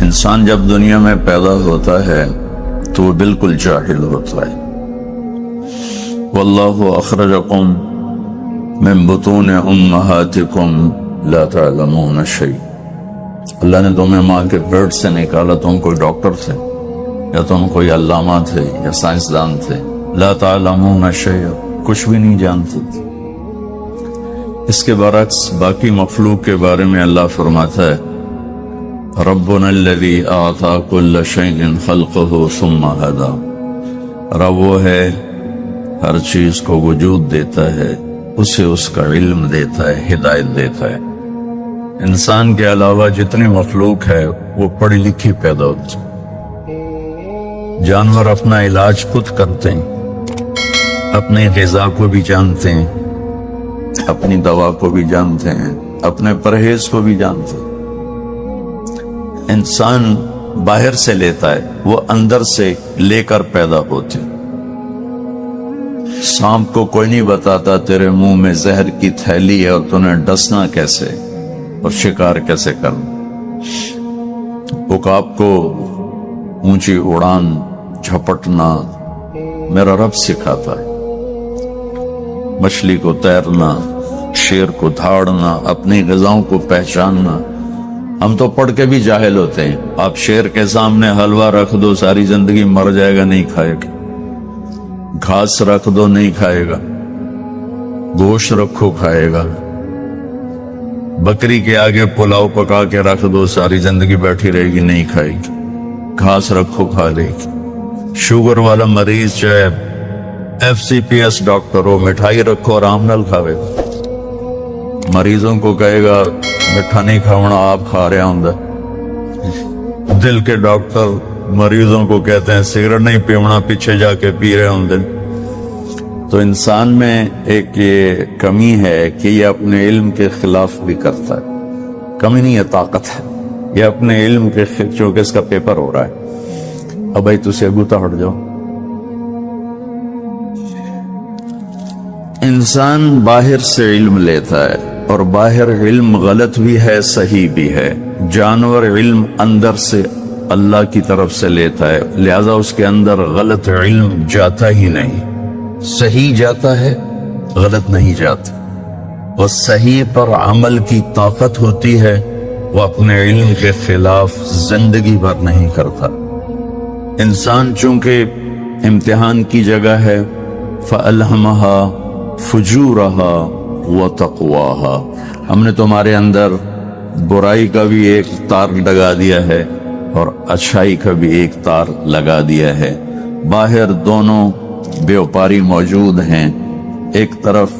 انسان جب دنیا میں پیدا ہوتا ہے تو وہ بالکل جاہل ہوتا ہے. واللہ اخرجکم من بطون امہاتکم لا تعلمون شیء. اللہ نے تمہیں ماں کے پیٹ سے نکالا. تم کوئی ڈاکٹر تھے یا تم کوئی علامہ تھے یا سائنسدان تھے. لا تعلمون شیء، کچھ بھی نہیں جانتے تھے. اس کے برعکس باقی مخلوق کے بارے میں اللہ فرماتا ہے ربنا الذی اعطى كل شیء خلقه ثم هدى. رب وہ ہے ہر چیز کو وجود دیتا ہے، اسے اس کا علم دیتا ہے، ہدایت دیتا ہے. انسان کے علاوہ جتنے مخلوق ہے وہ پڑھی لکھی پیدا ہوتی. جانور اپنا علاج خود کرتے ہیں، اپنی غذا کو بھی جانتے ہیں، اپنی دوا کو بھی جانتے ہیں، اپنے پرہیز کو بھی جانتے ہیں. انسان باہر سے لیتا ہے، وہ اندر سے لے کر پیدا ہوتے. سانپ کو کوئی نہیں بتاتا تیرے منہ میں زہر کی تھیلی ہے اور تُونے ڈسنا کیسے اور شکار کیسے کرنا. عقاب کو اونچی اڑان جھپٹنا میرا رب سکھاتا ہے. مچھلی کو تیرنا، شیر کو دھاڑنا، اپنی غذاؤں کو پہچاننا. ہم تو پڑھ کے بھی جاہل ہوتے ہیں. آپ شیر کے سامنے حلوہ رکھ دو ساری زندگی مر جائے گا، نہیں کھائے گا. گھاس رکھ دو نہیں کھائے گا. گوشت رکھو کھائے گا. بکری کے آگے پلاؤ پکا کے رکھ دو ساری زندگی بیٹھی رہے گی، نہیں کھائے گی. گھاس رکھو کھا لے گی. شوگر والا مریض چاہے FCPS ڈاکٹر ہو، مٹھائی رکھو آرام نال کھاوے گا. مریضوں کو کہے گا مٹھا نہیں کھاونا، آپ کھا رہے ہوں. دل کے ڈاکٹر مریضوں کو کہتے ہیں سگریٹ نہیں پیونا، پیچھے جا کے پی رہے ہوں دل. تو انسان میں ایک یہ کمی ہے کہ یہ اپنے علم کے خلاف بھی کرتا ہے. کمی نہیں ہے، طاقت ہے. یہ اپنے علم کے چونکہ اس کا پیپر ہو رہا ہے. اب بھائی تُسے اگوتا ہٹ جاؤ. انسان باہر سے علم لیتا ہے اور باہر علم غلط بھی ہے، صحیح بھی ہے. جانور علم اندر سے اللہ کی طرف سے لیتا ہے، لہذا اس کے اندر غلط علم جاتا ہی نہیں. صحیح جاتا ہے، غلط نہیں جاتا. اور صحیح پر عمل کی طاقت ہوتی ہے، وہ اپنے علم کے خلاف زندگی بھر نہیں کرتا. انسان چونکہ امتحان کی جگہ ہے فَأَلْهَمَهَا فُجُورَهَا وَتَقْوَاهَا. ہم نے تمہارے اندر برائی کا بھی ایک تار لگا دیا ہے اور اچھائی کا بھی ایک تار لگا دیا ہے. باہر دونوں بیوپاری موجود ہیں. ایک طرف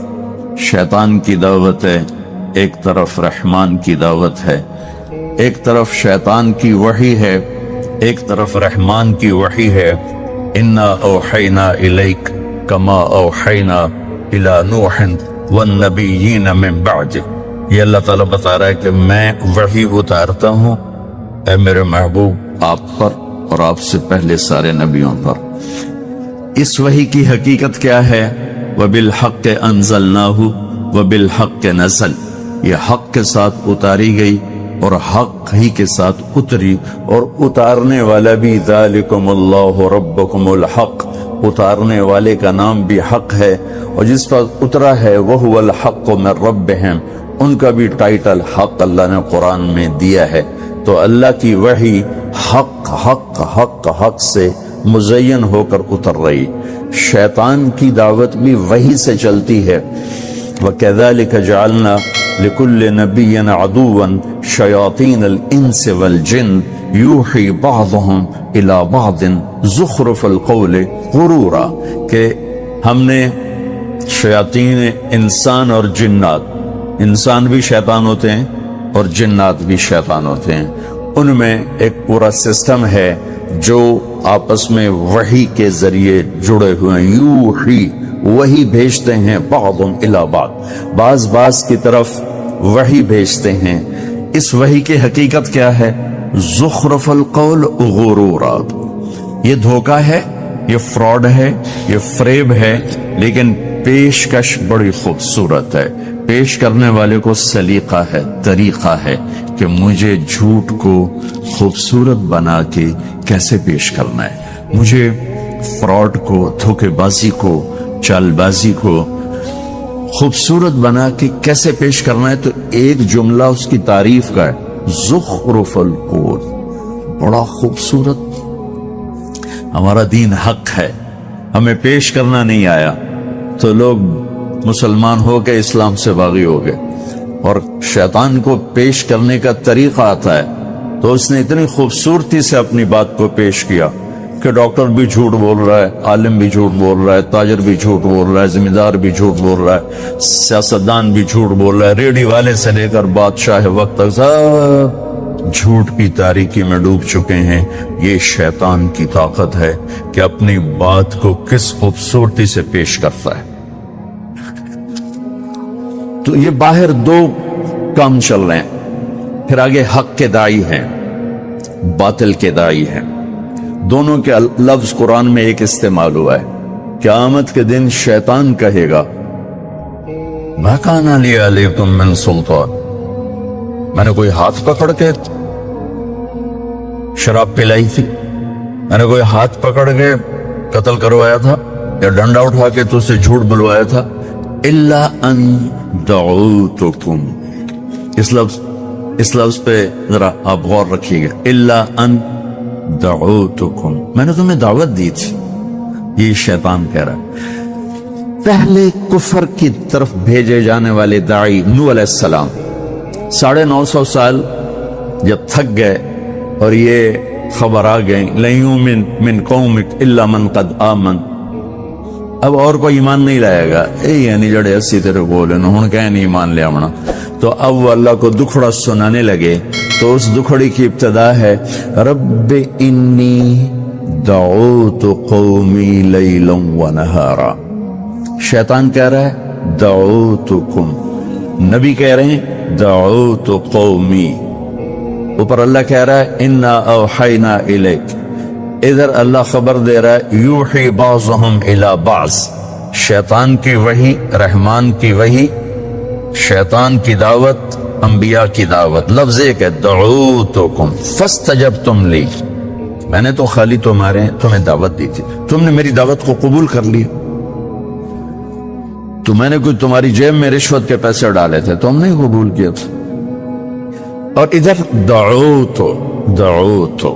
شیطان کی دعوت ہے، ایک طرف رحمان کی دعوت ہے. ایک طرف شیطان کی وحی ہے، ایک طرف رحمان کی وحی ہے. اِنَّا أَوْحَيْنَا إِلَيْكَ كَمَا أَوْحَيْنَا إِلَى نُوحٍ وَالنَّبِيِّينَ مِن بَعْدِهِ. یہ اللہ تعالیٰ بتا رہا ہے کہ میں وحی اتارتا ہوں اے میرے محبوب آپ پر اور آپ سے پہلے سارے نبیوں پر. اس وحی کی حقیقت کیا ہے؟ وَبِالْحَقِّ أَنزَلْنَاهُ وَبِالْحَقِّ نَزَلَ. یہ حق کے ساتھ اتاری گئی اور حق ہی کے ساتھ اتری، اور اتارنے والا بھی ذَلِكُمُ اللَّهُ رَبُّكُمُ الْحَقِّ. اتارنے والے کا نام بھی حق ہے، اور جس پر اترا ہے وَهُوَ الْحَقُّ مِن رَبِّهِمْ، ان کا بھی ٹائٹل حق اللہ نے قرآن میں دیا ہے. تو اللہ کی وحی حق حق حق حق سے مزین ہو کر اتر رہی. شیطان کی دعوت بھی وحی سے چلتی ہے. وَكَذَلِكَ جَعَلْنَا لِكُلِّ نَبِيٍّ عَدُوًّا شَيَاطِينَ الْإِنسِ وَالْجِنِّ یوحی بعضهم الی بعض زخرف القول غرورا. کہ ہم نے شیاطین انسان اور جنات، انسان بھی شیطان ہوتے ہیں اور جنات بھی شیطان ہوتے ہیں، ان میں ایک پورا سسٹم ہے جو آپس میں وحی کے ذریعے جڑے ہوئے ہیں. یوحی وحی بھیجتے ہیں، بعضهم الی بعض بعض کی طرف وحی بھیجتے ہیں. اس وحی کی حقیقت کیا ہے؟ زخرف القول غرورا. یہ دھوکہ ہے، یہ فراڈ ہے، یہ فریب ہے، لیکن پیشکش بڑی خوبصورت ہے. پیش کرنے والے کو سلیقہ ہے، طریقہ ہے کہ مجھے جھوٹ کو خوبصورت بنا کے کیسے پیش کرنا ہے، مجھے فراڈ کو، دھوکے بازی کو، چال بازی کو خوبصورت بنا کے کیسے پیش کرنا ہے۔ تو ایک جملہ اس کی تعریف کا ہے، زخرف القول، بڑا خوبصورت۔ ہمارا دین حق ہے، ہمیں پیش کرنا نہیں آیا تو لوگ مسلمان ہو کے اسلام سے باغی ہو گئے، اور شیطان کو پیش کرنے کا طریقہ آتا ہے تو اس نے اتنی خوبصورتی سے اپنی بات کو پیش کیا کہ ڈاکٹر بھی جھوٹ بول رہا ہے، عالم بھی جھوٹ بول رہا ہے، تاجر بھی جھوٹ بول رہا ہے، ذمہ دار بھی جھوٹ بول رہا ہے، سیاستدان بھی جھوٹ بول رہا ہے، ریڈی والے سے لے کر بادشاہ وقت تک سب جھوٹ کی تاریکی میں ڈوب چکے ہیں۔ یہ شیطان کی طاقت ہے کہ اپنی بات کو کس خوبصورتی سے پیش کرتا ہے۔ تو یہ باہر دو کام چل رہے ہیں، پھر آگے حق کے داعی ہیں، باطل کے داعی ہیں، دونوں کے لفظ قرآن میں ایک استعمال ہوا ہے۔ قیامت کے دن شیطان کہے گا ما کان لی علیکم من سلطان، میں نے کوئی ہاتھ پکڑ کے شراب پلائی تھی، میں نے کوئی ہاتھ پکڑ کے قتل کروایا تھا یا ڈنڈا اٹھا کے تو اسے جھوٹ بلوایا تھا؟ الا ان دعوتکم، اس لفظ پہ ذرا آپ غور رکھیے گا، الا ان دعوتکم، میں نے تمہیں دعوت دی تھی۔ یہ شیطان کہہ رہا ہے۔ پہلے کفر کی طرف بھیجے جانے والے داعی نوح علیہ السلام 950 سال جب تھک گئے اور یہ خبر آ گئی لن یؤمن من قومک الا من قد آمن، اب اور کوئی ایمان نہیں لائے گا، یعنی جڑے اسی طرح بولے ہن کہیں نہیں ایمان لے آمنا، تو اب وہ اللہ کو دکھڑا سنانے لگے۔ تو اس دکھڑی کی ابتدا ہے رب انی دعوت قومی لیلا ونہارا، شیطان کہہ رہا ہے دعوتکم، نبی کہہ رہے ہیں دعوت قومی، اوپر اللہ کہہ رہا ہے انا اوحینا الیک، ادھر اللہ خبر دے رہا ہے یوحی بعضهم الی بعض، شیطان کی وحی، رحمان کی وحی، شیطان کی دعوت، انبیاء کی دعوت، لفظ ایک ہے دعوتکم فاستجبتم لی، میں نے تو خالی تمہیں دعوت دی تھی، تم نے میری دعوت کو قبول کر لیا، تو میں نے کوئی تمہاری جیب میں رشوت کے پیسے ڈالے تھے، تم نے قبول کیا تھا۔ اور ادھر دعوتو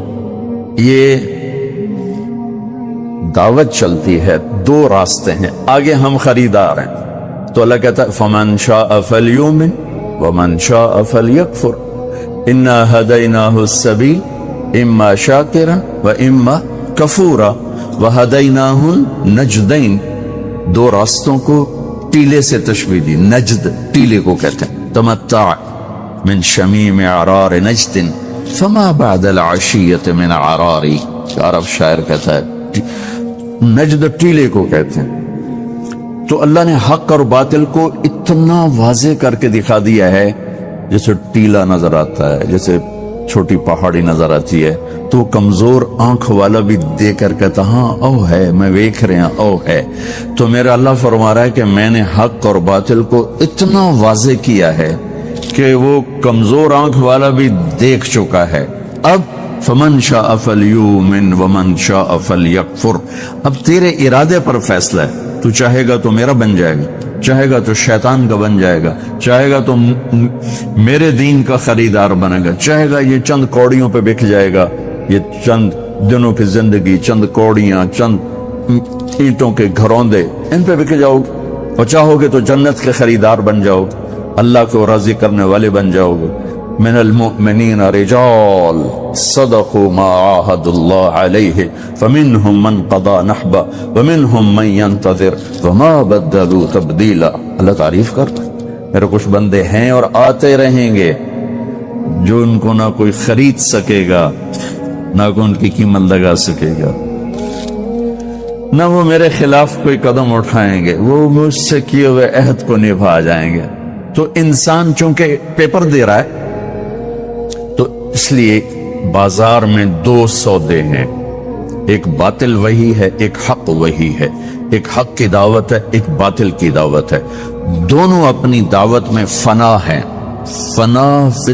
یہ دعوت چلتی ہے، دو راستے ہیں، آگے ہم خریدار ہیں، تو اللہ کہتا ہے فمن شاء فلیؤمن ومن شاء فلیکفر انا ہدیناہ السبیل اما شاکرا واما کفورا وہدیناہ النجدین، دو راستوں کو ٹیلے سے تشبیہ دی، نجد ٹیلے کو کہتے ہیں، تمتع من شمیم عرار نجد فما بعد العشیت من عراری، عرب شاعر کہتا ہے نجد ٹیلے کو کہتے ہیں۔ تو اللہ نے حق اور باطل کو اتنا واضح کر کے دکھا دیا ہے، جیسے ٹیلا نظر آتا ہے، جیسے چھوٹی پہاڑی نظر آتی ہے، تو کمزور آنکھ والا بھی دیکھ کر کہتا ہاں او ہے، میں دیکھ رہے ہیں او ہے۔ تو میرا اللہ فرما رہا ہے کہ میں نے حق اور باطل کو اتنا واضح کیا ہے کہ وہ کمزور آنکھ والا بھی دیکھ چکا ہے۔ اب فمن شاء فلیؤمن ومن شاء فلیکفر، اب تیرے ارادے پر فیصلہ ہے، تو چاہے گا تو میرا بن جائے گا، چاہے گا تو شیطان کا بن جائے گا، چاہے گا تو میرے دین کا خریدار بنے گا، چاہے گا یہ چند کوڑیوں پہ بک جائے گا، یہ چند دنوں کی زندگی، چند کوڑیاں، چند اینٹوں کے گھروندے، ان پہ بک جاؤ، اور چاہو گے تو جنت کے خریدار بن جاؤ، اللہ کو راضی کرنے والے بن جاؤ گے۔ من المؤمنین رجال صدقوا ما عاهدوا الله عليه فمنهم من قضى نحبه ومنهم من ينتظر وما بدلوا تبدیلا۔ اللہ تعریف کرتا ہے میرے کچھ بندے ہیں اور آتے رہیں گے جو ان کو نہ کوئی خرید سکے گا، نہ کوئی ان کی قیمت لگا سکے گا، نہ وہ میرے خلاف کوئی قدم اٹھائیں گے، وہ مجھ سے کیے ہوئے عہد کو نبھا جائیں گے۔ تو انسان چونکہ پیپر دے رہا ہے، تو اس لیے بازار میں دو سودے ہیں، ایک باطل وہی ہے، ایک حق وہی ہے، ایک حق کی دعوت ہے، ایک باطل کی دعوت ہے، دونوں اپنی دعوت میں فنا ہیں، فنا فی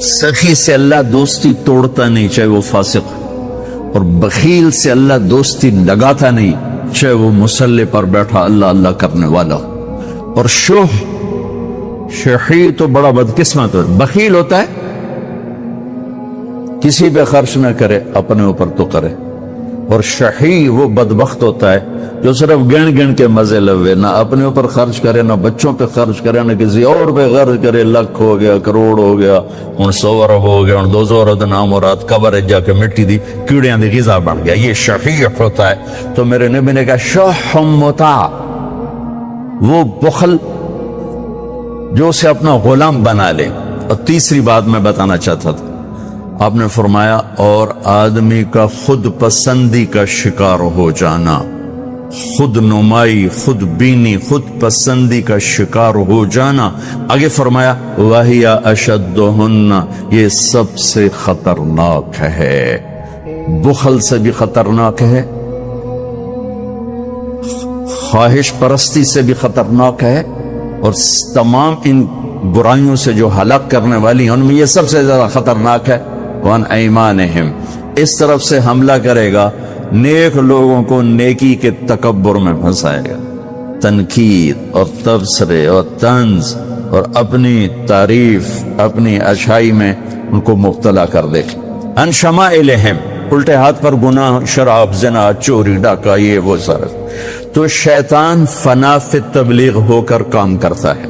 سخی سے اللہ دوستی توڑتا نہیں چاہے وہ فاسق، اور بخیل سے اللہ دوستی لگاتا نہیں چاہے وہ مصلی پر بیٹھا اللہ اللہ کرنے والا ہو۔ اور شحیح تو بڑا بدقسمت ہے، بخیل ہوتا ہے کسی پہ خرچ نہ کرے، اپنے اوپر تو کرے، اور شحیح وہ بدبخت ہوتا ہے جو صرف گن گن کے مزے لوے، نہ اپنے اوپر خرچ کرے، نہ بچوں پہ خرچ کرے، نہ کسی اور پہ خرچ کرے۔ لاکھ ہو گیا، کروڑ ہو گیا، ہن 100 ارب ہو گیا، ہن 200 ارب نام مراد قبر جا کے مٹی دی کیڑیاں دی غذا بن گیا، یہ شحیح ہوتا ہے۔ تو میرے نبی نے کہا شح مطاع، وہ بخل جو اسے اپنا غلام بنا لے۔ اور تیسری بات میں بتانا چاہتا تھا، آپ نے فرمایا اور آدمی کا خود پسندی کا شکار ہو جانا، خود نمائی، خود بینی، خود پسندی کا شکار ہو جانا۔ آگے فرمایا وَهِيَ أَشَدُّهُنَّ، یہ سب سے خطرناک ہے، بخل سے بھی خطرناک ہے، خواہش پرستی سے بھی خطرناک ہے، اور تمام ان برائیوں سے جو ہلاک کرنے والی ہیں ان میں یہ سب سے زیادہ خطرناک ہے۔ وَعَنْ أَيْمَانِهِمْ، اس طرف سے حملہ کرے گا، نیک لوگوں کو نیکی کے تکبر میں پھنسائے گا، تنقید اور تبصرے اور طنز اور اپنی تعریف، اپنی اچھائی میں ان کو مبتلا کر دے۔ عَنْ شَمَائِلِهِمْ، الٹے ہاتھ پر گناہ، شراب، زنا، چوری، ڈاکہ، یہ وہ سارا۔ تو شیطان فنا فی تبلیغ ہو کر کام کرتا ہے،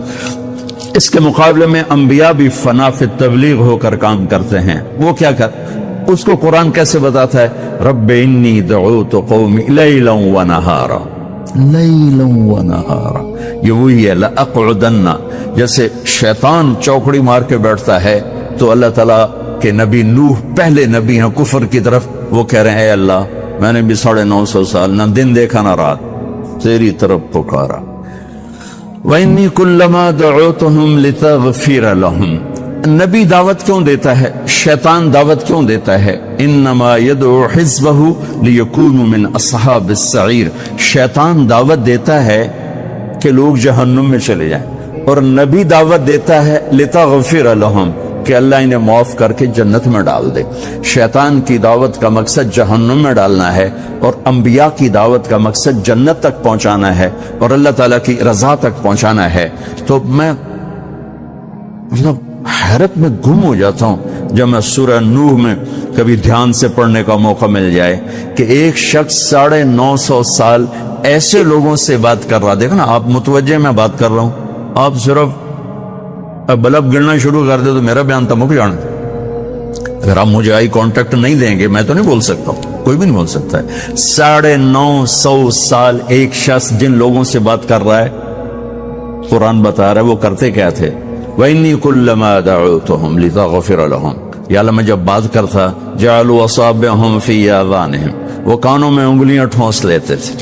اس کے مقابلے میں انبیاء بھی فنا فی تبلیغ ہو کر کام کرتے ہیں۔ وہ کیا اس کو قرآن کیسے بتاتا ہے؟ رب انی دعوت قومی لیلا ونہارا، لیلا ونہارا، یہ وہی ہے لأقعدن، جیسے شیطان چوکڑی مار کے بیٹھتا ہے تو اللہ تعالیٰ کے نبی نوح پہلے نبی ہیں کفر کی طرف، وہ کہہ رہے ہیں اے اللہ میں نے بھی 950 سال نہ دن دیکھا نہ رات تیری طرف پکارا۔ وَإِنِّي كُلَّمَا دَعُوتُهُمْ لِتَغْفِرَ لَهُمْ، نبی دعوت کیوں دیتا ہے؟ شیطان دعوت کیوں دیتا ہے؟ انما يدعو حزبه ليكونوا من اصحاب السعیر، شیطان دعوت دیتا ہے کہ لوگ جہنم میں چلے جائیں، اور نبی دعوت دیتا ہے لتغفر لهم، کہ اللہ انہیں معاف کر کے جنت میں ڈال دے۔ شیطان کی دعوت کا مقصد جہنم میں ڈالنا ہے، اور انبیاء کی دعوت کا مقصد جنت تک پہنچانا ہے اور اللہ تعالیٰ کی رضا تک پہنچانا ہے۔ تو میں حیرت میں گم ہو جاتا ہوں جب میں سورہ نوح میں کبھی دھیان سے پڑھنے کا موقع مل جائے کہ ایک شخص 950 سال ایسے لوگوں سے بات کر رہا۔ دیکھو نا، آپ متوجہ میں بات کر رہا ہوں، آپ صرف بلب گرنا شروع کر دے تو میرا بیان تو مک جانا۔ اگر آپ مجھے آئی کانٹیکٹ نہیں دیں گے میں تو نہیں بول سکتا، کوئی بھی نہیں بول سکتا ہے۔ 950 سال ایک شخص جن لوگوں سے بات کر رہا ہے، قرآن بتا رہا ہے وہ کرتے کیا تھے؟ وَإِنِّي كُلَّمَا دَعُوتُهُمْ لِتَغْفِرَ لَهُمْ، یا اللہ میں جب بات کرتا جَعَلُوا أَصَابِعَهُمْ فِي آذَانِهِمْ، وہ کانوں میں انگلیاں ٹھونس لیتے تھے۔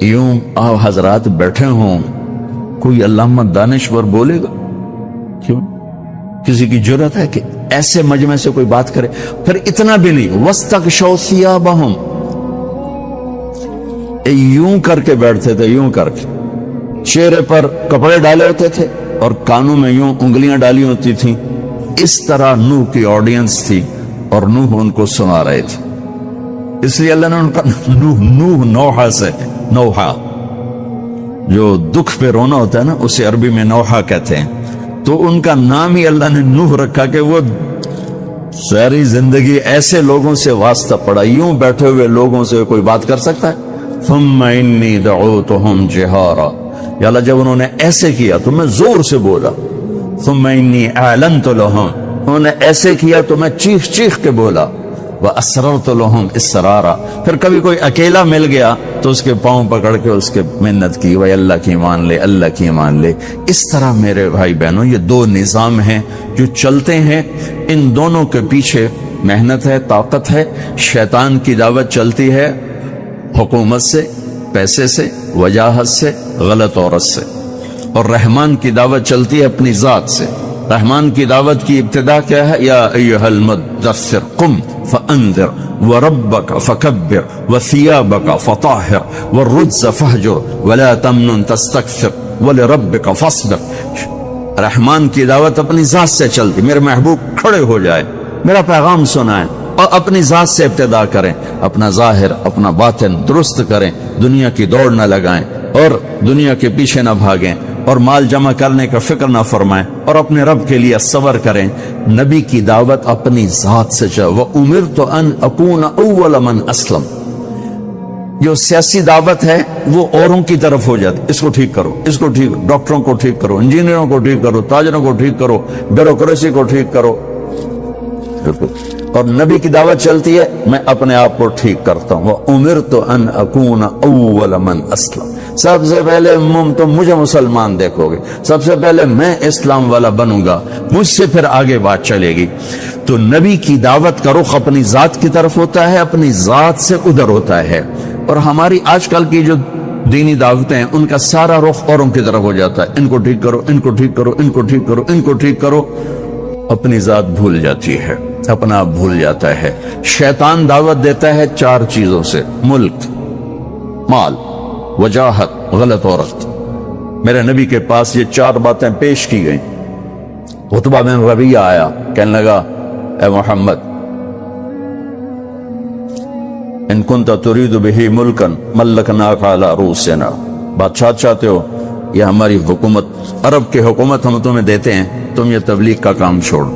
یوں آپ حضرات بیٹھے ہوں، کوئی علامہ دانشور بولے گا؟ کیوں؟ کسی کی جرت ہے کہ ایسے مجمع سے کوئی بات کرے؟ پھر اتنا بھی نہیں، وَاسْتَغْشَوْا ثِيَابَهُمْ، یوں کر کے بیٹھتے تھے، یوں کر کے چہرے پر کپڑے ڈالے ہوتے تھے اور کانوں میں یوں انگلیاں ڈالی ہوتی تھیں۔ اس طرح نوح کی آڈینس تھی اور نوح ان کو سنا رہے تھے، اس لیے اللہ نے ان کا نوح نوحہ سے، نوحہ جو دکھ پہ رونا ہوتا ہے نا اسے عربی میں نوحہ کہتے ہیں، تو ان کا نام ہی اللہ نے نوح رکھا کہ وہ ساری زندگی ایسے لوگوں سے واسطہ پڑا۔ یوں بیٹھے ہوئے لوگوں سے کوئی بات کر سکتا ہے؟ ثم انی دعوتهم جہارا، یا اللہ جب انہوں نے ایسے کیا تو میں زور سے بولا۔ ثم انی اعلنت لهم، انہوں نے ایسے کیا تو میں چیخ چیخ کے بولا۔ واسررت لهم اسرارا، پھر کبھی کوئی اکیلا مل گیا تو اس کے پاؤں پکڑ کے اس کے منت کی، وہ اللہ کی مان لے، اللہ کی مان لے۔ اس طرح میرے بھائی بہنوں یہ دو نظام ہیں جو چلتے ہیں، ان دونوں کے پیچھے محنت ہے، طاقت ہے۔ شیطان کی دعوت چلتی ہے حکومت سے، پیسے سے، وجاہت سے، غلط عورت سے، اور رحمان کی دعوت چلتی ہے اپنی ذات سے۔ رحمان کی دعوت کی ابتدا کیا ہے؟ یا ایھا المدثر قم فانذر وربک فکبر وثیابک فطہر والرجز فہجر ولا تمنن تستکثر ولربک فاصبر۔ رحمان کی دعوت اپنی ذات سے چلتی، میرے محبوب کھڑے ہو جائے، میرا پیغام سنائیں اور اپنی ذات سے ابتدا کریں، اپنا ظاہر اپنا باطن درست کریں، دنیا کی دوڑ نہ لگائیں اور دنیا کے پیچھے نہ بھاگیں اور مال جمع کرنے کا فکر نہ فرمائیں اور اپنے رب کے لیے صبر کریں۔ نبی کی دعوت اپنی ذات سے چاہے، وَأُمِرْتُ أَنْ أَكُونَ أَوَّلَ مَنْ أَسْلَمَ۔ جو سیاسی دعوت ہے وہ اوروں کی طرف ہو جاتی، اس کو ٹھیک کرو، اس کو ٹھیک، ڈاکٹروں کو ٹھیک کرو، انجینئروں کو ٹھیک کرو، تاجروں کو ٹھیک کرو، بیوروکریسی کو ٹھیک کرو، اور نبی کی دعوت چلتی ہے میں اپنے آپ کو ٹھیک کرتا ہوں۔ وَأُمِرْتُ أَنْ أَكُونَ أَوَّلَ مَنْ أَسْلَمَ۔ سب سے پہلے تم مجھے مسلمان دیکھو گے، سب سے پہلے میں اسلام والا بنوں گا، مجھ سے پھر آگے بات چلے گی۔ تو نبی کی دعوت کا رخ اپنی ذات کی طرف ہوتا ہے، اپنی ذات سے ادھر ہوتا ہے، اور ہماری آج کل کی جو دینی دعوتیں ہیں ان کا سارا رخ اوروں کی طرف ہو جاتا ہے، ان کو ٹھیک کرو، ان کو ٹھیک کرو، ان کو ٹھیک کرو، ان کو ٹھیک کرو، اپنی ذات بھول جاتی ہے، اپنا آپ بھول جاتا ہے۔ شیطان دعوت دیتا ہے 4 چیزوں سے، ملک، مال، وجاہت، غلط عورت۔ میرے نبی کے پاس یہ 4 باتیں پیش کی گئیں۔ عتبہ بن ربیعہ آیا، کہنے لگا اے محمد ان کنت ترید بہ ملکا ملکناک علی رؤوسنا، بادشاہ چاہتے ہو، یہ ہماری حکومت، عرب کی حکومت ہم تمہیں دیتے ہیں، تم یہ تبلیغ کا کام چھوڑو۔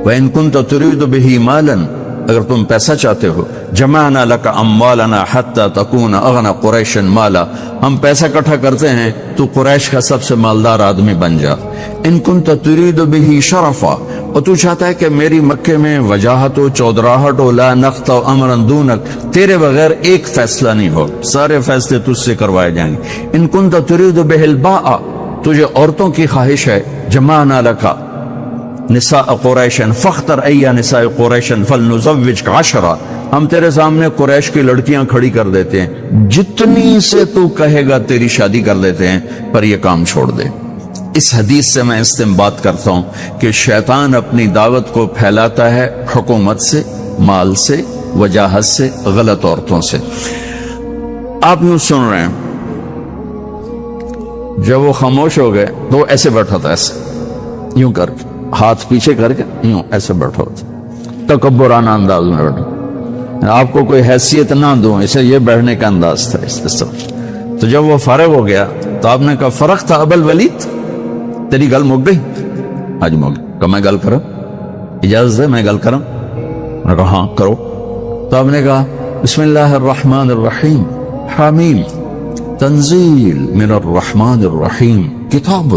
وَإِن كُنْتَ تُرِيدُ بِهِ مَالًا، اگر تم پیسہ چاہتے ہو، جمعنا لك اموالنا حتى تكون اغنى قریش مالا، ہم پیسہ اکٹھا کرتے ہیں تو قریش کا سب سے مالدار آدمی بن جا۔ ان كنت تريد به شرفا، اور تو چاہتا ہے کہ میری مکے میں وجاہت و چودراہٹ و لا نقطع امرا دونک، تیرے بغیر ایک فیصلہ نہیں ہو، سارے فیصلے تجھ سے کروائے جائیں گے۔ ان كنت تريد به الباء، تجھے عورتوں کی خواہش ہے، جمعنا لك نساء قریش فاختر ای نساء قریش فلنزوجک 10، ہم تیرے سامنے قریش کی لڑکیاں کھڑی کر دیتے ہیں، جتنی سے تو کہے گا تیری شادی کر دیتے ہیں، پر یہ کام چھوڑ دے۔ اس حدیث سے میں استنباط کرتا ہوں کہ شیطان اپنی دعوت کو پھیلاتا ہے حکومت سے، مال سے، وجاہت سے، غلط عورتوں سے۔ آپ یوں سن رہے ہیں، جب وہ خاموش ہو گئے تو وہ ایسے بیٹھا تھا، ایسے یوں کر کے، ہاتھ پیچھے کر کے یوں ایسے بیٹھا تھا، تکبرانہ انداز میں بیٹھا، آپ کو کوئی حیثیت نہ دوں، اسے یہ بیٹھنے کا انداز تھا اس طرح۔ تو جب وہ فارغ ہو گیا تو آپ نے کہا فرق تھا ابل ولید، تیری گل مک گئی؟ آج مک گئی۔ کہ میں گل کروں، اجازت ہے میں گل کروں؟ میں نے کہا ہاں کرو۔ تو آپ نے کہا بسم اللہ الرحمن الرحیم، حامیم تنزیل من الرحمن الرحیم، کتاب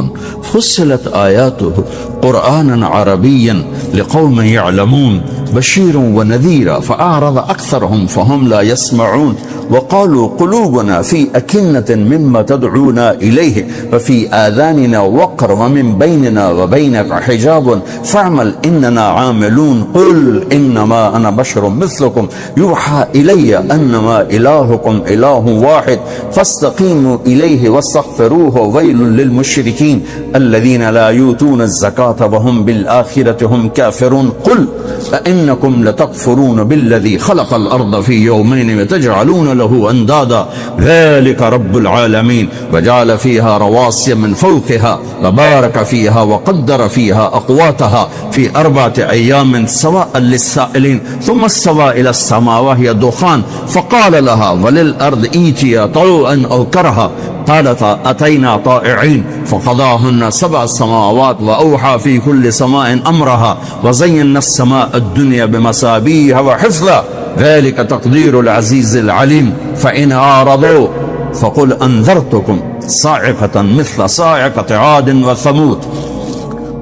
فصلت آیاته قرآنا عربیا لقوم يعلمون بشیر ونذیرا فأعرض أكثرهم فهم لا يسمعون وقالوا قلوبنا في أكنة مما تدعونا إليه وفي آذاننا وقر ومن بيننا وبينك حجاب فاعمل إننا عاملون قل إنما أنا بشر مثلكم يوحى إلي أنما إلهكم إله واحد فاستقيموا إليه واستغفروه ويل للمشركين الذين لا يؤتون الزكاة وهم بالآخرة هم كافرون قل أئنكم لتكفرون بالذي خلق الأرض في يومين وتجعلون له أندادا ذلك رب العالمين وجعل فيها رواسي من فوقها وبارك فيها وقدر فيها أقواتها في 4 أيام سواء للسائلين ثم استوى إلى السماء وهي دخان فقال لها وللأرض ائتيا طوعا أو كرها قالتا أتينا طائعين فقضاهن 7 سماوات وأوحى في كل سماء أمرها وزينا السماء الدنيا بمصابيح وحفظا ذلك تقدير العزيز العليم فإن أعرضوا فقل أنذرتكم صاعقة مثل صاعقة عاد وثمود۔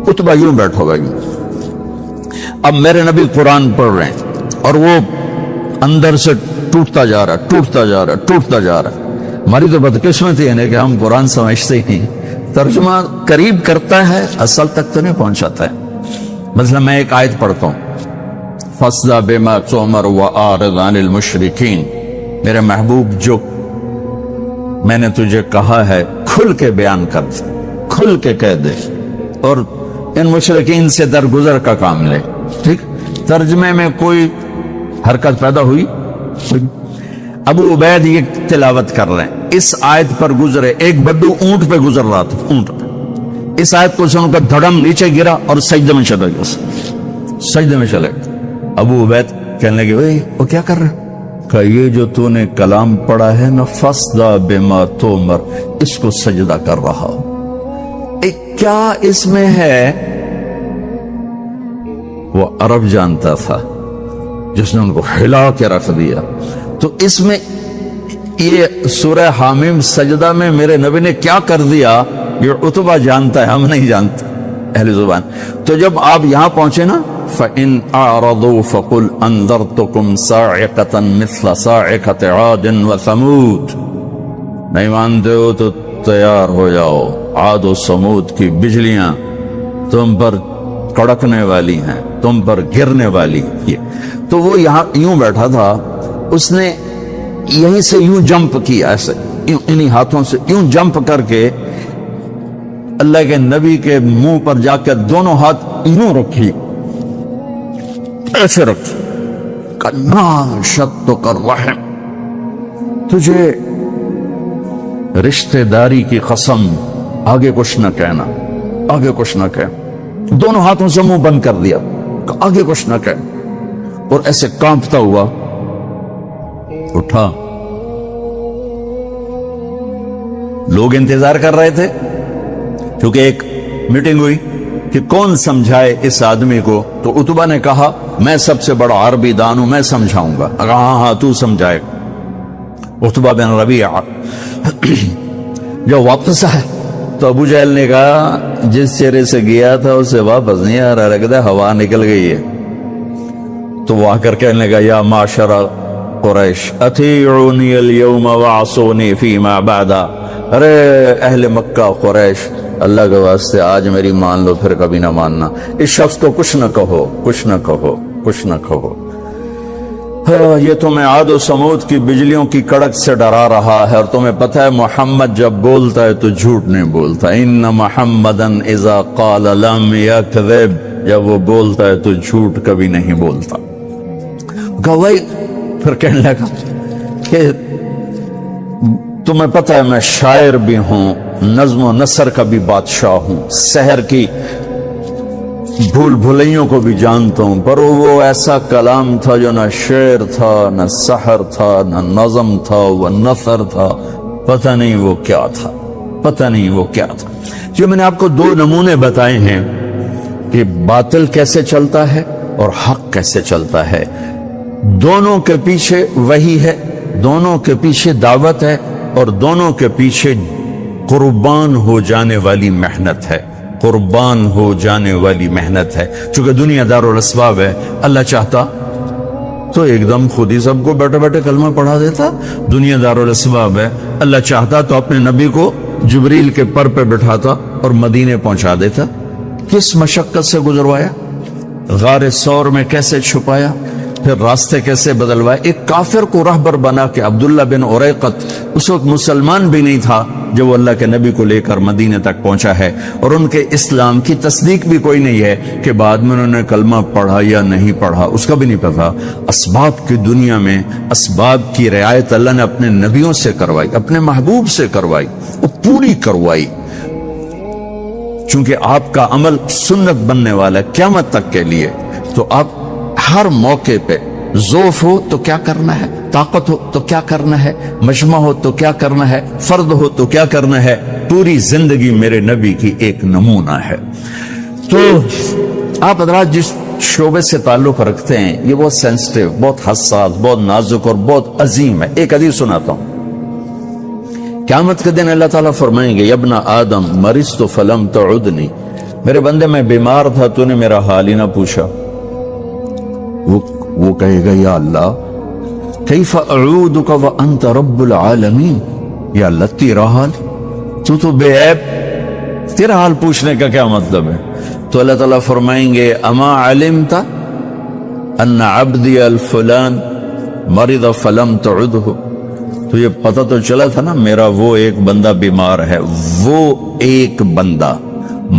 عتبہ یوں بیٹھو گا یوں۔ اب میرے نبی قرآن پڑھ رہے ہیں اور وہ اندر سے ٹوٹتا جا رہا ہے، ٹوٹتا جا رہا ہے، ٹوٹتا جا رہا ہے۔ ہماری تو بدقسمتی ہے کہ ہم قرآن سمجھتے ہی نہیں، ترجمہ قریب کرتا ہے، اصل تک تو نہیں پہنچاتا ہے۔ مثلا میں ایک آیت پڑھتا ہوں، فَاصْدَعْ بِمَا تُؤْمَرُ وَأَعْرِضْ عَنِ الْمُشْرِكِينَ، میرے محبوب جو میں نے تجھے کہا ہے کھل کے بیان کر دے، کھل کے کہہ دے، اور ان مشرکین سے درگزر کا کام لے۔ ٹھیک، ترجمے میں کوئی حرکت پیدا ہوئی؟ ابو عبید یہ تلاوت کر رہے ہیں، اس آیت پر گزرے، ایک بدو اونٹ پہ گزر رہا تھا، اونٹ پہ اس آیت کو سن کر دھڑم نیچے گرا اور سجدے میں چلا گیا، سجدے میں چلے گئے۔ ابو عبید کہنے لگے اوے وہ کیا کر رہے؟ کہ یہ جو تو نے کلام پڑھا ہے نا، فَاسْدَعْ بِمَا تُؤْمَرْ، اس کو سجدہ کر رہا ہو۔ کیا اس میں ہے؟ وہ عرب جانتا تھا جس نے ان کو ہلا کے رکھ دیا۔ تو اس میں یہ سورہ حامیم سجدہ میں میرے نبی نے کیا کر دیا یہ عتبہ جانتا ہے، ہم نہیں جانتے اہل زبان۔ تو جب آپ یہاں پہنچے نا، فَإِنْ أَعْرَضُوا فَقُلْ أَنذَرْتُكُمْ صَاعِقَةً مِثْلَ صَاعِقَةِ عَادٍ وَثَمُودَ، نہیں مانتے ہو تو تیار ہو جاؤ، عاد و سمود کی بجلیاں تم پر کڑکنے والی ہیں، تم پر گرنے والی ہیں۔ تو وہ یہاں یوں بیٹھا تھا، اس نے یہیں سے یوں جمپ کیا، ایسے انہی ہاتھوں سے یوں جمپ کر کے اللہ کے نبی کے منہ پر جا کر دونوں ہاتھ یوں رکھی، ایسے رکھی، کنا شتک الرحم، تجھے رشتہ داری کی قسم، آگے کچھ نہ کہنا، آگے کچھ نہ کہنا، دونوں ہاتھوں سے منہ بند کر دیا، آگے کچھ نہ کہنا، اور ایسے کانپتا ہوا اٹھا۔ لوگ انتظار کر رہے تھے کیونکہ ایک میٹنگ ہوئی کہ کون سمجھائے اس آدمی کو، تو عتبہ نے کہا میں سب سے بڑا عربی دان ہوں، میں سمجھاؤں گا۔ ہاں ہاں تو سمجھائے۔ عتبہ بن ربیعہ جب واپس آئے تو ابو جہل نے کہا جس چہرے سے گیا تھا اسے واپس نہیں آ رہا، لگتا ہے ہوا نکل گئی ہے۔ تو وہ آ کر کہنے لگا یا معاشر قریش اطیعونی اليوم وعصونی فیما بعد، ارے اہل مکہ قریش، اللہ کے واسطے آج میری مان لو، پھر کبھی نہ ماننا۔ اس شخص کو کچھ نہ کہو، کچھ نہ کہو، کچھ نہ کہو، یہ تمہیں عاد و سمود کی بجلیوں کی کڑک سے ڈرا رہا ہے، اور تمہیں پتہ ہے محمد جب بولتا ہے تو جھوٹ نہیں بولتا، ان محمدا اذا قال لم یکذب، جب وہ بولتا ہے تو جھوٹ کبھی نہیں بولتا۔ گواہی پھر کہنے لگا کہ تمہیں پتہ ہے میں شاعر بھی ہوں، نظم و نثر کا بھی بادشاہ ہوں، سحر کی بھول بھلیوں کو بھی جانتا ہوں، پر وہ ایسا کلام تھا جو نہ شعر تھا، نہ سحر تھا، نہ نظم تھا، وہ نثر تھا، پتہ نہیں وہ کیا تھا، پتہ نہیں وہ کیا تھا۔ جو میں نے آپ کو دو نمونے بتائے ہیں کہ باطل کیسے چلتا ہے اور حق کیسے چلتا ہے، دونوں کے پیچھے وحی ہے، دونوں کے پیچھے دعوت ہے، اور دونوں کے پیچھے قربان ہو جانے والی محنت ہے، قربان ہو جانے والی محنت ہے۔ چونکہ دنیا دار الاسباب ہے، اللہ چاہتا تو ایک دم خود ہی سب کو بیٹھے بیٹھے کلمہ پڑھا دیتا، دنیا دار الاسباب ہے، اللہ چاہتا تو اپنے نبی کو جبریل کے پر پہ بٹھاتا اور مدینے پہنچا دیتا۔ کس مشقت سے گزروایا، غار ثور میں کیسے چھپایا، پھر راستے کیسے بدلوائے۔ ایک کافر کو رہبر بنا کے، عبداللہ بن اریقت اس وقت مسلمان بھی نہیں تھا جب وہ اللہ کے نبی کو لے کر مدینے تک پہنچا ہے، اور ان کے اسلام کی تصدیق بھی کوئی نہیں ہے کہ بعد میں انہوں نے کلمہ پڑھا یا نہیں پڑھا، اس کا بھی نہیں پتا۔ اسباب کی دنیا میں اسباب کی رعایت اللہ نے اپنے نبیوں سے کروائی، اپنے محبوب سے کروائی، وہ پوری کروائی، چونکہ آپ کا عمل سنت بننے والا ہے قیامت تک کے لیے۔ تو آپ ہر موقع پہ ضعف ہو تو کیا کرنا ہے، طاقت ہو تو کیا کرنا ہے، مجمع ہو تو کیا کرنا ہے، فرد ہو تو کیا کرنا ہے، پوری زندگی میرے نبی کی ایک نمونہ ہے۔ تو آپ حضرات جس شعبے سے تعلق رکھتے ہیں یہ بہت سینسٹیو، بہت حساس، بہت نازک اور بہت عظیم ہے۔ ایک حدیث سناتا ہوں۔ قیامت کے دن اللہ تعالیٰ فرمائیں گے یا ابن آدم مرضت فلم تعدنی، میرے بندے میں بیمار تھا تو نے میرا حال ہی نہ پوچھا۔ وہ کہے گا یا اللہ کیف اعودک وانت رب العالمین، یا اللہ تیرا حال، تو بے عیب، تیرا حال پوچھنے کا کیا مطلب ہے؟ تو اللہ تعالیٰ فرمائیں گے اما علمت ان عبدی الفلان مرض فلم تعدہ، تو یہ پتہ تو چلا تھا نا میرا وہ ایک بندہ بیمار ہے، وہ ایک بندہ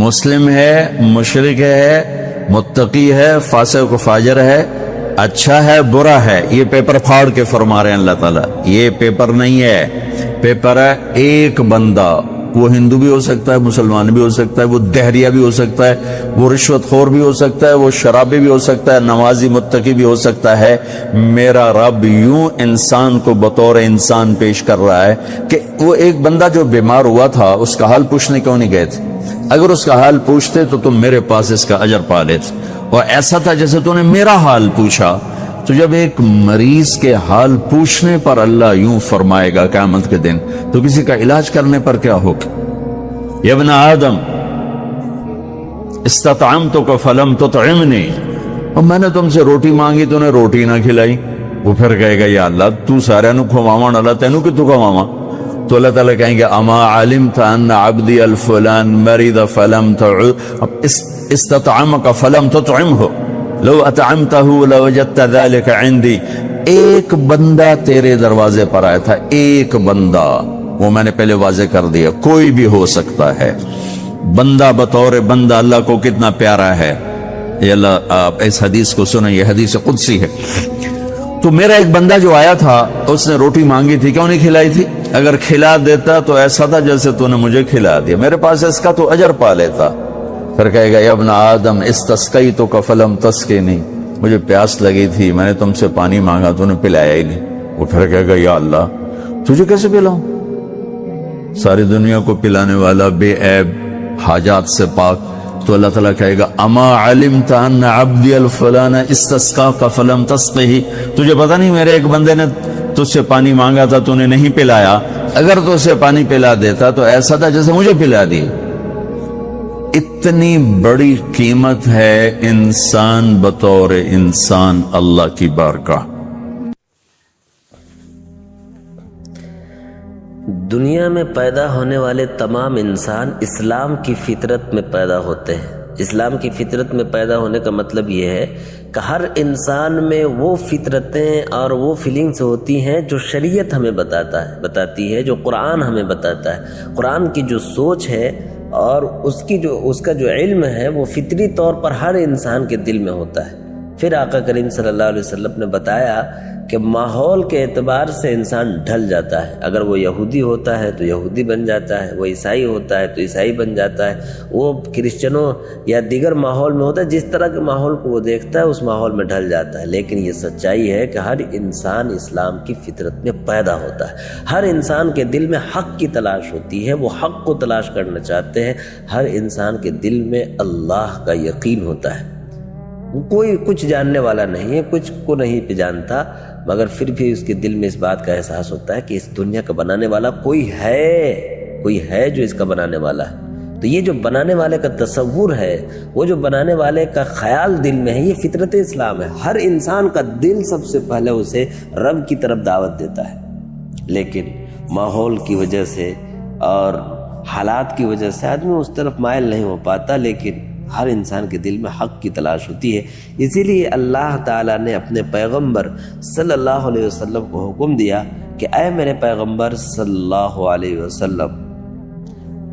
مسلم ہے، مشرک ہے، متقی ہے، فاسق و فاجر ہے، اچھا ہے برا ہے، یہ پیپر پھاڑ کے فرما رہے ہیں اللہ تعالیٰ، یہ پیپر نہیں ہے، پیپر ہے ایک بندہ وہ ہندو بھی ہو سکتا ہے، مسلمان بھی ہو سکتا ہے، وہ دہریہ بھی ہو سکتا ہے، وہ رشوت خور بھی ہو سکتا ہے، وہ شرابی بھی ہو سکتا ہے، نمازی متقی بھی ہو سکتا ہے۔ میرا رب یوں انسان کو بطور انسان پیش کر رہا ہے کہ وہ ایک بندہ جو بیمار ہوا تھا اس کا حال پوچھنے کیوں نہیں گئے تھے؟ اگر اس کا حال پوچھتے تو تم میرے پاس اس کا اجر پا لیتے، اور ایسا تھا جیسے تو نے میرا حال پوچھا۔ تو جب ایک مریض کے حال پوچھنے پر اللہ یوں فرمائے گا قیامت کے دن، تو کسی کا علاج کرنے پر کیا ہوگا؟ یا ابن آدم استطعمتک فلم تطعمنی، اور میں نے تم سے روٹی مانگی تو نے روٹی نہ کھلائی۔ وہ پھر کہے گا یا اللہ تو سارے نو کھواواں، اللہ تینوں کتوں کھواواں؟ تو اللہ تعالیٰ کہیں گے اما علمت ان عبدی الفلان مرض فلم استطعمک فلم تطعمہ لو اطعمتہ لوجدت ذلك عندی۔ ایک بندہ تیرے دروازے پر آیا تھا، ایک بندہ، وہ میں نے پہلے واضح کر دیا، کوئی بھی ہو سکتا ہے۔ بندہ بطور بندہ اللہ کو کتنا پیارا ہے، یہ اللہ آپ اس حدیث کو سنیں، یہ حدیث قدسی ہے۔ تو میرا ایک بندہ جو آیا تھا اس نے روٹی مانگی تھی، کیوں نہیں کھلائی تھی؟ اگر کھلا دیتا تو ایسا تھا جیسے تو نے مجھے کھلا دیا، میرے پاس اس کا تو اجر پا لیتا۔ پھر کہے گا یا ابن آدم استسقیتک فلم تسقنی، مجھے پیاس لگی تھی، میں نے تم سے پانی مانگا تو نے پلایا ہی نہیں۔ وہ پھر کہے گا یا اللہ تجھے کیسے پلاؤں؟ ساری دنیا کو پلانے والا، بے عیب، حاجات سے پاک۔ تو اللہ تعالیٰ کہے گا اما علمت ان عبدی الفلان استسقاک فلم تسقہ، تجھے پتہ نہیں میرے ایک بندے نے تجھ سے پانی مانگا تھا تو نے نہیں پلایا، اگر تو اسے پانی پلا دیتا تو ایسا تھا جیسے مجھے پلا دی۔ اتنی بڑی قیمت ہے انسان بطور انسان اللہ کی بارگاہ۔ دنیا میں پیدا ہونے والے تمام انسان اسلام کی فطرت میں پیدا ہوتے ہیں۔ اسلام کی فطرت میں پیدا ہونے کا مطلب یہ ہے کہ ہر انسان میں وہ فطرتیں اور وہ فیلنگز ہوتی ہیں جو شریعت ہمیں بتاتی ہے، جو قرآن ہمیں بتاتا ہے۔ قرآن کی جو سوچ ہے اور اس کا جو علم ہے وہ فطری طور پر ہر انسان کے دل میں ہوتا ہے۔ پھر آقا کریم صلی اللہ علیہ وسلم نے بتایا کہ ماحول کے اعتبار سے انسان ڈھل جاتا ہے۔ اگر وہ یہودی ہوتا ہے تو یہودی بن جاتا ہے، وہ عیسائی ہوتا ہے تو عیسائی بن جاتا ہے، وہ کرسچنوں یا دیگر ماحول میں ہوتا ہے، جس طرح کے ماحول کو وہ دیکھتا ہے اس ماحول میں ڈھل جاتا ہے۔ لیکن یہ سچائی ہے کہ ہر انسان اسلام کی فطرت میں پیدا ہوتا ہے۔ ہر انسان کے دل میں حق کی تلاش ہوتی ہے، وہ حق کو تلاش کرنا چاہتے ہیں۔ ہر انسان کے دل میں اللہ کا یقین ہوتا ہے۔ کوئی کچھ جاننے والا نہیں ہے، کچھ کو نہیں پہ جانتا، مگر پھر بھی اس کے دل میں اس بات کا احساس ہوتا ہے کہ اس دنیا کا بنانے والا کوئی ہے جو اس کا بنانے والا ہے۔ تو یہ جو بنانے والے کا تصور ہے، وہ جو بنانے والے کا خیال دل میں ہے، یہ فطرت اسلام ہے۔ ہر انسان کا دل سب سے پہلے اسے رب کی طرف دعوت دیتا ہے، لیکن ماحول کی وجہ سے اور حالات کی وجہ سے آدمی اس طرف مائل نہیں ہو پاتا، لیکن ہر انسان کے دل میں حق کی تلاش ہوتی ہے۔ اسی لیے اللہ تعالیٰ نے اپنے پیغمبر صلی اللہ علیہ وسلم کو حکم دیا کہ اے میرے پیغمبر صلی اللہ علیہ وسلم،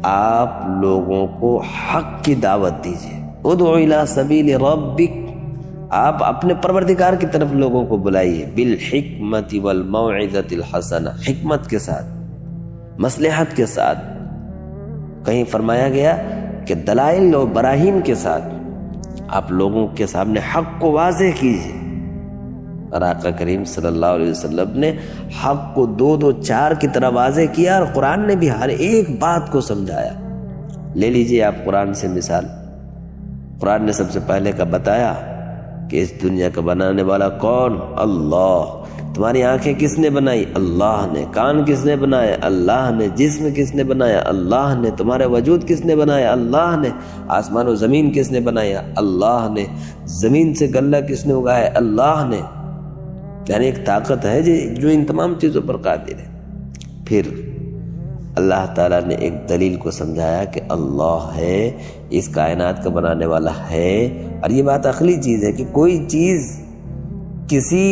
آپ لوگوں کو حق کی دعوت دیجیے۔ ادعو الی سبیل ربک، آپ اپنے پروردگار کی طرف لوگوں کو بلائیے، بالحکمت والموعظۃ الحسنہ، حکمت کے ساتھ، مصلحت کے ساتھ۔ کہیں فرمایا گیا کہ دلائل و براہین کے ساتھ آپ لوگوں کے سامنے حق کو واضح کیجیے۔ اور آقا کریم صلی اللہ علیہ وسلم نے حق کو 2 4 کی طرح واضح کیا، اور قرآن نے بھی ہر ایک بات کو سمجھایا۔ لے لیجئے آپ قرآن سے مثال۔ قرآن نے سب سے پہلے کا بتایا کہ اس دنیا کا بنانے والا کون؟ اللہ۔ تمہاری آنکھیں کس نے بنائی؟ اللہ نے۔ کان کس نے بنایا؟ اللہ نے۔ جسم کس نے بنایا؟ اللہ نے۔ تمہارے وجود کس نے بنایا؟ اللہ نے۔ آسمان و زمین کس نے بنایا؟ اللہ نے۔ زمین سے غلہ کس نے اگایا؟ اللہ نے۔ یعنی ایک طاقت ہے جو ان تمام چیزوں پر قادر ہے۔ پھر اللہ تعالیٰ نے ایک دلیل کو سمجھایا کہ اللہ ہے، اس کائنات کا بنانے والا ہے۔ اور یہ بات عقلی چیز ہے کہ کوئی چیز کسی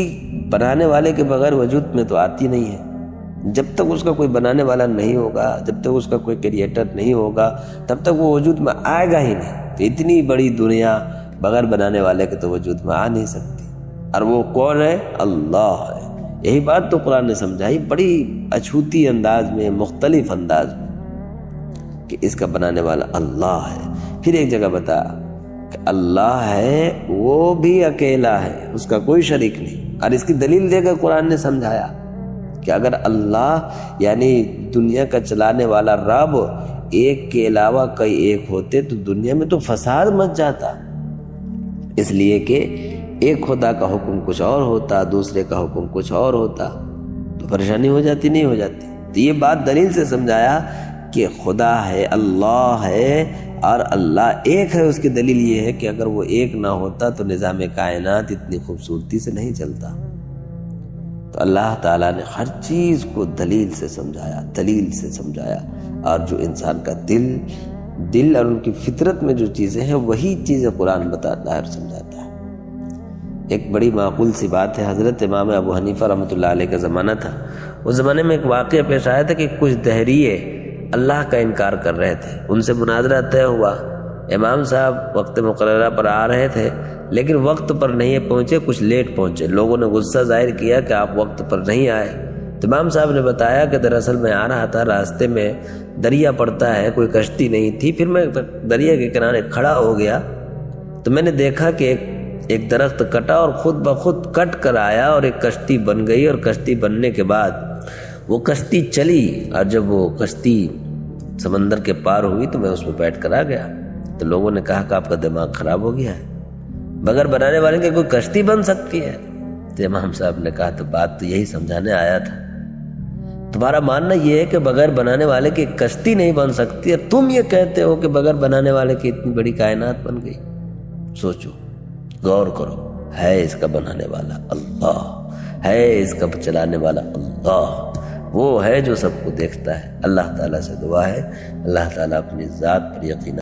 بنانے والے کے بغیر وجود میں تو آتی نہیں ہے۔ جب تک اس کا کوئی بنانے والا نہیں ہوگا، جب تک اس کا کوئی کریٹر نہیں ہوگا، تب تک وہ وجود میں آئے گا ہی نہیں۔ تو اتنی بڑی دنیا بغیر بنانے والے کے تو وجود میں آ نہیں سکتی، اور وہ کون ہے؟ اللہ ہے۔ یہی بات تو قرآن نے سمجھائی بڑی اچھوتی انداز میں، مختلف انداز میں۔ کہ اس کا بنانے والا اللہ ہے۔ پھر ایک جگہ بتا کہ اللہ ہے وہ بھی اکیلا ہے، اس کا کوئی شریک نہیں، اور اس کی دلیل دے کر قرآن نے سمجھایا کہ اگر اللہ یعنی دنیا کا چلانے والا رب ایک کے علاوہ کئی ایک ہوتے تو دنیا میں تو فساد مچ جاتا، اس لیے کہ ایک خدا کا حکم کچھ اور ہوتا، دوسرے کا حکم کچھ اور ہوتا تو پریشانی ہو جاتی، نہیں ہو جاتی۔ تو یہ بات دلیل سے سمجھایا کہ خدا ہے، اللہ ہے، اور اللہ ایک ہے۔ اس کی دلیل یہ ہے کہ اگر وہ ایک نہ ہوتا تو نظام کائنات اتنی خوبصورتی سے نہیں چلتا۔ تو اللہ تعالیٰ نے ہر چیز کو دلیل سے سمجھایا، دلیل سے سمجھایا، اور جو انسان کا دل اور ان کی فطرت میں جو چیزیں ہیں وہی چیزیں قرآن بتاتا ہے اور سمجھاتا ہے۔ ایک بڑی معقول سی بات ہے، حضرت امام ابو حنیفہ رحمۃ اللہ علیہ کا زمانہ تھا، اس زمانے میں ایک واقعہ پیش آیا تھا کہ کچھ دہریے اللہ کا انکار کر رہے تھے، ان سے مناظرہ طے ہوا، امام صاحب وقت مقررہ پر آ رہے تھے لیکن وقت پر نہیں پہنچے، کچھ لیٹ پہنچے، لوگوں نے غصہ ظاہر کیا کہ آپ وقت پر نہیں آئے، تو امام صاحب نے بتایا کہ دراصل میں آ رہا تھا، راستے میں دریا پڑتا ہے، کوئی کشتی نہیں تھی، پھر میں دریا کے کنارے کھڑا ہو گیا تو میں نے دیکھا کہ ایک درخت کٹا اور خود بخود کٹ کر آیا اور ایک کشتی بن گئی، اور کشتی بننے کے بعد وہ کشتی چلی، اور جب وہ کشتی سمندر کے پار ہوئی تو میں اس میں بیٹھ کر آ گیا۔ تو لوگوں نے کہا کہ آپ کا دماغ خراب ہو گیا ہے، بغیر بنانے والے کے کوئی کشتی بن سکتی ہے؟ تو امام صاحب نے کہا تو بات تو یہی سمجھانے آیا تھا، تمہارا ماننا یہ ہے کہ بغیر بنانے والے کی کشتی نہیں بن سکتی، اور تم یہ کہتے ہو کہ بغیر بنانے والے کی اتنی بڑی کائنات بن گئی۔ سوچو، غور کرو، ہے اس کا بنانے والا اللہ، ہے اس کا چلانے والا اللہ، وہ ہے جو سب کو دیکھتا ہے۔ اللہ تعالیٰ سے دعا ہے اللہ تعالیٰ اپنی ذات پر یقین